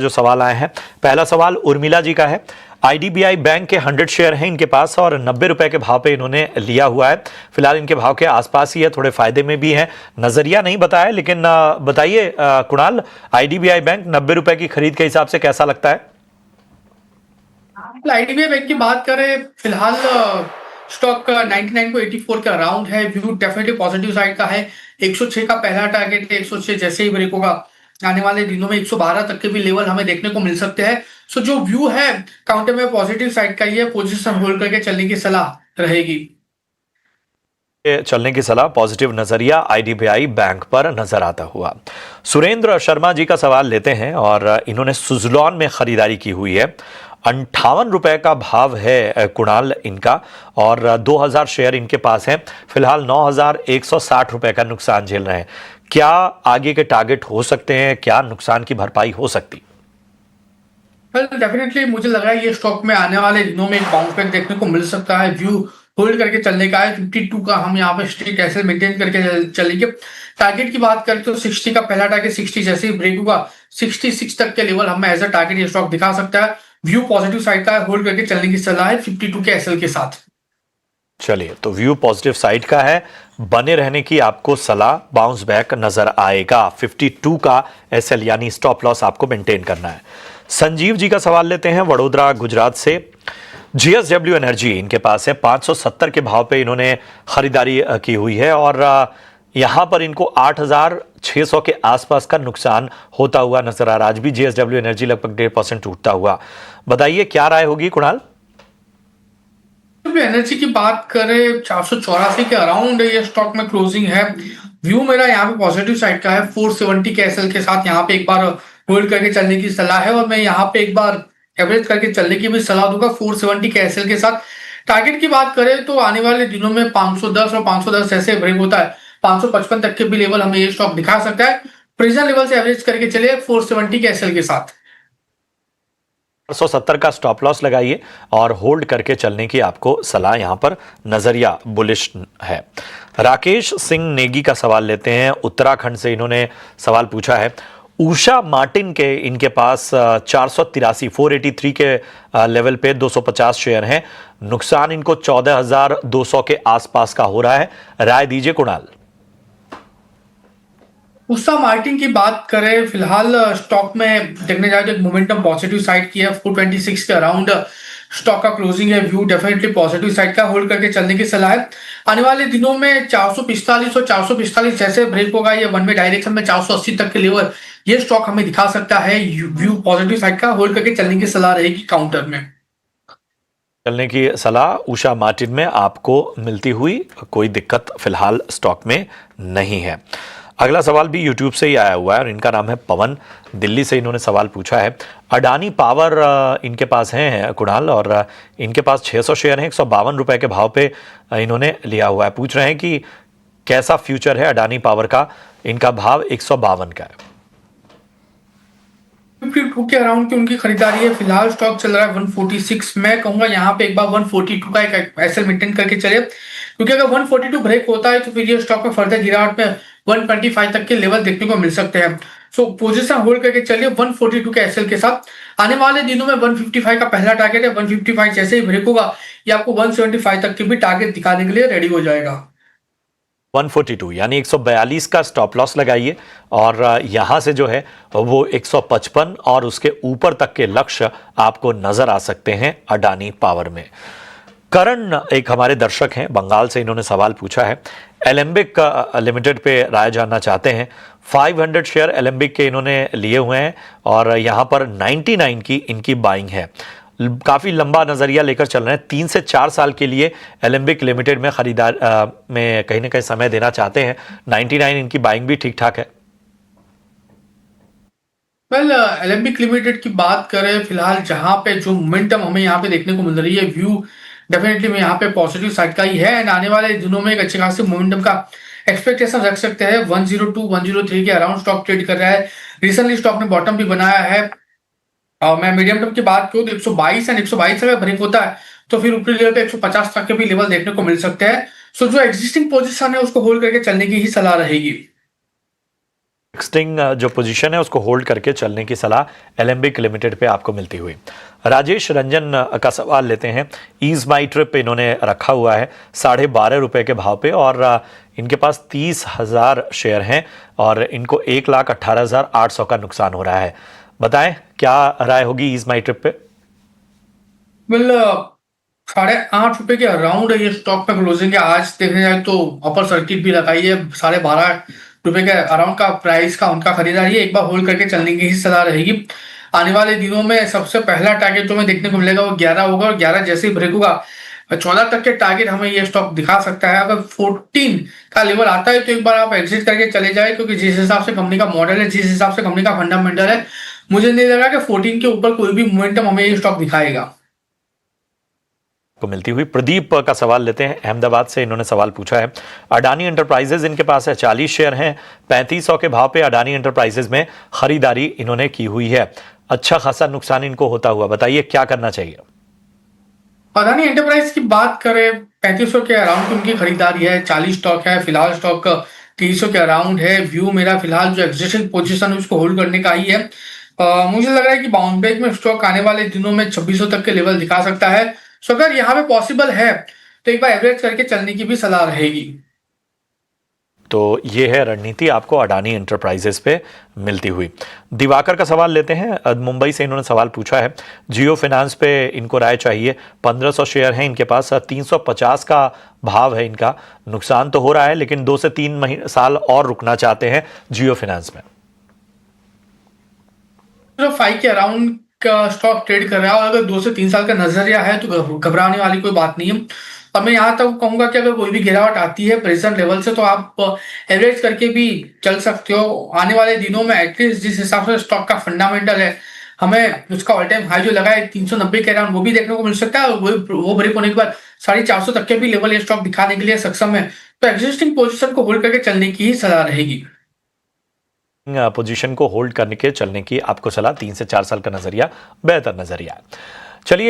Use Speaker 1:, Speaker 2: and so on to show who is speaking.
Speaker 1: जो सवाल आए हैं, पहला सवाल उर्मिला जी का है। आईडीबीआई बैंक के 100 शेयर हैं इनके पास और 90 रुपए के भाव पे इन्होंने लिया हुआ है। फिलहाल इनके भाव के आसपास ही है, थोड़े फायदे में भी है। नजरिया नहीं बताया, लेकिन बताइए कुणाल, आईडीबीआई बैंक 90 रुपए की खरीद के हिसाब से कैसा लगता है?
Speaker 2: आईडीबीआई बैंक की बात करें, फिलहाल स्टॉक 99 को 84 के अराउंड है। व्यू डेफिनेटली पॉजिटिव साइड का है। 106 का पहला टारगेट है, 106 जैसे ही ब्रेक होगा आने वाले दिनों में 112 तक के भी लेवल हमें देखने को मिल सकते हैं। सो जो व्यू है काउंटर में पॉजिटिव साइड का ही है। पोजीशन होल्ड करके चलने की सलाह रहेगी।
Speaker 1: चलने की सलाह, पॉजिटिव नजरिया आईडीबीआई बैंक पर नजर आता हुआ। सुरेंद्र शर्मा जी का सवाल लेते हैं और इन्होंने सुजलॉन में खरीदारी की हुई है। 58 रुपए का भाव है कुणाल इनका, और 2000 शेयर इनके पास हैं। फिलहाल 9160 रुपए का नुकसान झेल रहे हैं। क्या आगे के टारगेट हो सकते हैं? क्या नुकसान की भरपाई हो सकती?
Speaker 2: डेफिनेटली मुझे लग रहा है ये स्टॉक में आने वाले दिनों में एक बाउंस बैक देखने को मिल सकता है। व्यू होल्ड करके चलने का है। 52 का हम यहाँ पे स्ट्रिक्ट ऐसे मेंटेन करके चलेंगे। टारगेट की बात करें तो 60 का पहला टारगेट 60 जैसे ही ब्रेक होगा 66 तक के लेवल हमें एज अ टारगेट ये स्टॉक दिखा सकता है। व्यू पॉजिटिव साइड का है, होल्ड करके चलने की सलाह है 52 के एसएल के साथ।
Speaker 1: चलिए, तो व्यू पॉजिटिव साइड का है, बने रहने की आपको सलाह, बाउंस बैक नजर आएगा। 52 का एसएल यानी स्टॉप लॉस आपको मेंटेन करना है। संजीव जी का सवाल लेते हैं वडोदरा गुजरात से। जीएसडब्ल्यू एनर्जी इनके पास है, 570 के भाव पे इन्होंने खरीदारी की हुई है और यहां पर इनको 8600 के आसपास का नुकसान होता हुआ नजर आ रहा है। आज भी जीएसडब्ल्यू एनर्जी लगभग 1.5% टूटता हुआ। बताइए क्या राय होगी कुणाल?
Speaker 2: एनर्जी की बात करें 484 के अराउंड ये स्टॉक में क्लोजिंग है। व्यू मेरा यहाँ पे पॉजिटिव साइड का है। 470 के एसएल के साथ यहाँ पे एक बार होल्ड करके चलने की सलाह है और मैं यहाँ पे एक बार एवरेज करके चलने की भी सलाह दूंगा 470 के एसएल के साथ। टारगेट की बात करें तो आने वाले दिनों में 510 और 510 जैसे ब्रेक होता है 555 तक के भी लेवल हमें ये स्टॉक दिखा सकता है। प्रेजेंट लेवल से एवरेज करके चले 470 के एसएल के साथ।
Speaker 1: 470 का स्टॉप लॉस लगाइए और होल्ड करके चलने की आपको सलाह, यहां पर नजरिया बुलिश है। राकेश सिंह नेगी का सवाल लेते हैं उत्तराखंड से। इन्होंने सवाल पूछा है, उषा मार्टिन के इनके पास 483 के लेवल पे 250 शेयर हैं। नुकसान इनको 14,200 के आसपास का हो रहा है। राय दीजिए कुणाल।
Speaker 2: उषा मार्टिन की बात करें, फिलहाल स्टॉक में देखने जाए तो एक मोमेंटम पॉजिटिव साइड की है। 426 के अराउंड स्टॉक का क्लोजिंग है। व्यू डेफिनेटली पॉजिटिव साइड का, होल्ड करके चलने की सलाह है। आने वाले दिनों में 445 और 445 जैसे ब्रेक होगा ये वन वे डायरेक्शन में 480 तक के लेवल ये स्टॉक हमें दिखा सकता है। व्यू पॉजिटिव साइड का, होल्ड करके चलने की सलाह रहेगी काउंटर में।
Speaker 1: चलने की सलाह उषा मार्टिन में आपको मिलती हुई कोई दिक्कत फिलहाल स्टॉक में नहीं है। अगला सवाल भी यूट्यूब से ही आया हुआ है और इनका नाम है पवन, दिल्ली से इन्होंने सवाल पूछा है। अडानी पावर इनके पास हैं कुणाल, और इनके पास 600 शेयर हैं। 152 रुपए के भाव पे इन्होंने लिया हुआ है। पूछ रहे हैं कि कैसा फ्यूचर है अडानी पावर का। इनका भाव 152 का है।
Speaker 2: 52 के अराउंड की उनकी खरीदारी है। फिलहाल स्टॉक चल रहा है 146। मैं कहूंगा यहाँ पे एक बार 142 का एक एसएल मेंटेन करके चले, क्योंकि अगर 142 ब्रेक होता है तो फिर ये स्टॉक में फर्दर गिरावट में 125 तक के लेवल देखने को मिल सकते हैं। सो पोजीशन होल्ड करके चलिए 142 के एसएल के साथ। आने वाले दिनों में 155 का पहला टारगेट है। 155 जैसे ही ब्रेक होगा ये आपको 175 तक के भी टारगेट दिखाने के लिए रेडी हो जाएगा।
Speaker 1: 142 यानी 142 का स्टॉप लॉस लगाइए और यहां से जो है वो 155 और उसके ऊपर तक के लक्ष्य आपको नजर आ सकते हैं अडानी पावर में। करण एक हमारे दर्शक हैं बंगाल से, इन्होंने सवाल पूछा है, एलेंबिक लिमिटेड पे राय जानना चाहते हैं। 500 शेयर एलेंबिक के इन्होंने लिए हुए हैं और यहां पर 99 की इनकी बाइंग है। काफी लंबा नजरिया लेकर चल रहे हैं। 3 से 4 साल के लिए एलेंबिक लिमिटेड में खरीदार में कहीं ना कहीं समय देना चाहते हैं। 99 इनकी बाइंग भी ठीक ठाक है।
Speaker 2: एलेंबिक लिमिटेड की बात करें, फिलहाल जहां पे जो मोमेंटम हमें यहाँ पे देखने को मिल रही है, व्यू डेफिनेटली में यहाँ पे पॉजिटिव साइड का ही है एंड आने वाले दिनों में एक अच्छे खासे मोमेंटम का एक्सपेक्टेशन रख सकते हैं। 102 103 के अराउंड स्टॉक ट्रेड कर रहा है। रिसेंटली स्टॉक ने बॉटम भी बनाया है। मैं मीडियम टर्म की बात करूँ तो 122 एंड 122 अगर ब्रेक होता है तो फिर ऊपरी लेवल पे 150 तक के भी लेवल देखने को मिल सकते हैं। सो जो एग्जिस्टिंग पोजीशन है उसको होल्ड करके चलने की ही सलाह रहेगी।
Speaker 1: एक्सटिंग जो पोजीशन है उसको होल्ड करके चलने की सलाह एलेंबिक लिमिटेड पे आपको मिलती हुई। राजेश रंजन का सवाल लेते हैं। ईज माई ट्रिप इन्होंने रखा हुआ है 12.5 रुपए के भाव पे और इनके पास 30,000 शेयर हैं और इनको 1,18,800 का नुकसान हो रहा है। बताएं क्या राय होगी ईज माई ट्रिप पे?
Speaker 2: वेल 8.5 रुपए के अराउंड ये स्टॉक में क्लोजिंग है। आज देखने जाए तो अपर सर्किट भी लगाई है। 12.5 रुपए के अराउंड का प्राइस का उनका खरीदारी है। एक बार होल्ड करके चलने की ही सलाह रहेगी। आने वाले दिनों में सबसे पहला टारगेट जो हमें देखने को मिलेगा वो 11 होगा और 11 जैसे ही ब्रेक होगा 14 तक के टारगेट हमें ये स्टॉक दिखा सकता है। अगर 14 का लेवल आता है तो एक बार आप एग्जिट करके चले जाए, क्योंकि जिस हिसाब से कंपनी का मॉडल है, जिस हिसाब से कंपनी का फंडामेंटल है, मुझे नहीं लगा कि 14 के ऊपर कोई भी मोमेंटम हमें ये स्टॉक दिखाएगा।
Speaker 1: को मिलती हुई। प्रदीप का सवाल लेते हैं अहमदाबाद से। इन्होंने सवाल पूछा है अडानी एंटरप्राइजेज इनके पास है 40 शेयर हैं, 3500 के भाव पे अडानी एंटरप्राइजेज में खरीदारी इन्होंने की हुई है। अच्छा खासा नुकसान इनको होता हुआ, बताइए क्या करना चाहिए?
Speaker 2: अडानी एंटरप्राइज की बात करें 3500 के अराउंड की उनकी खरीदारी है। 40 स्टॉक है फिलहाल, स्टॉक 300 के अराउंड है। व्यू मेरा फिलहाल जो एग्जिस्टिंग पोजीशन है उसको होल्ड करने का ही है। मुझे लग रहा है कि बाउंस बैक में स्टॉक आने वाले दिनों में 2600 तक के लेवल दिखा सकता है। सो अगर यहाँ पे पॉसिबल है तो एक बार एवरेज करके चलने की भी सलाह रहेगी।
Speaker 1: तो ये है रणनीति आपको अडानी एंटरप्राइजेस पे मिलती हुई। दिवाकर का सवाल लेते हैं मुंबई से। इन्होंने सवाल पूछा है जियो फाइनेंस पे इनको राय चाहिए। 1500 शेयर हैं इनके पास, 350 का भाव है इनका। नुकसान तो हो रहा है लेकिन 2 से 3 साल और रुकना चाहते हैं जियो फाइनेंस में।
Speaker 2: 5 के अराउंड का स्टॉक ट्रेड कर रहा है और अगर 2 से 3 साल का नजरिया है तो घबराने वाली कोई बात नहीं है। और मैं यहाँ तक कहूंगा कि अगर कोई भी गिरावट आती है प्रेजेंट लेवल से तो आप एवरेज करके भी चल सकते हो। आने वाले दिनों में एटलीस्ट जिस हिसाब से स्टॉक का फंडामेंटल है, हमें उसका ऑल टाइम हाई जो लगा है 390 के अराउंड वो भी देखने को मिल सकता है। और वो ब्रेक होने के बाद 450 तक के भी लेवल ये स्टॉक दिखाने के लिए सक्षम है। तो एग्जिस्टिंग पोजिशन को होल्ड करके चलने की ही सलाह रहेगी।
Speaker 1: पोजीशन को होल्ड करने के चलने की आपको सलाह, 3 से 4 साल का नजरिया बेहतर नजरिया है। चलिए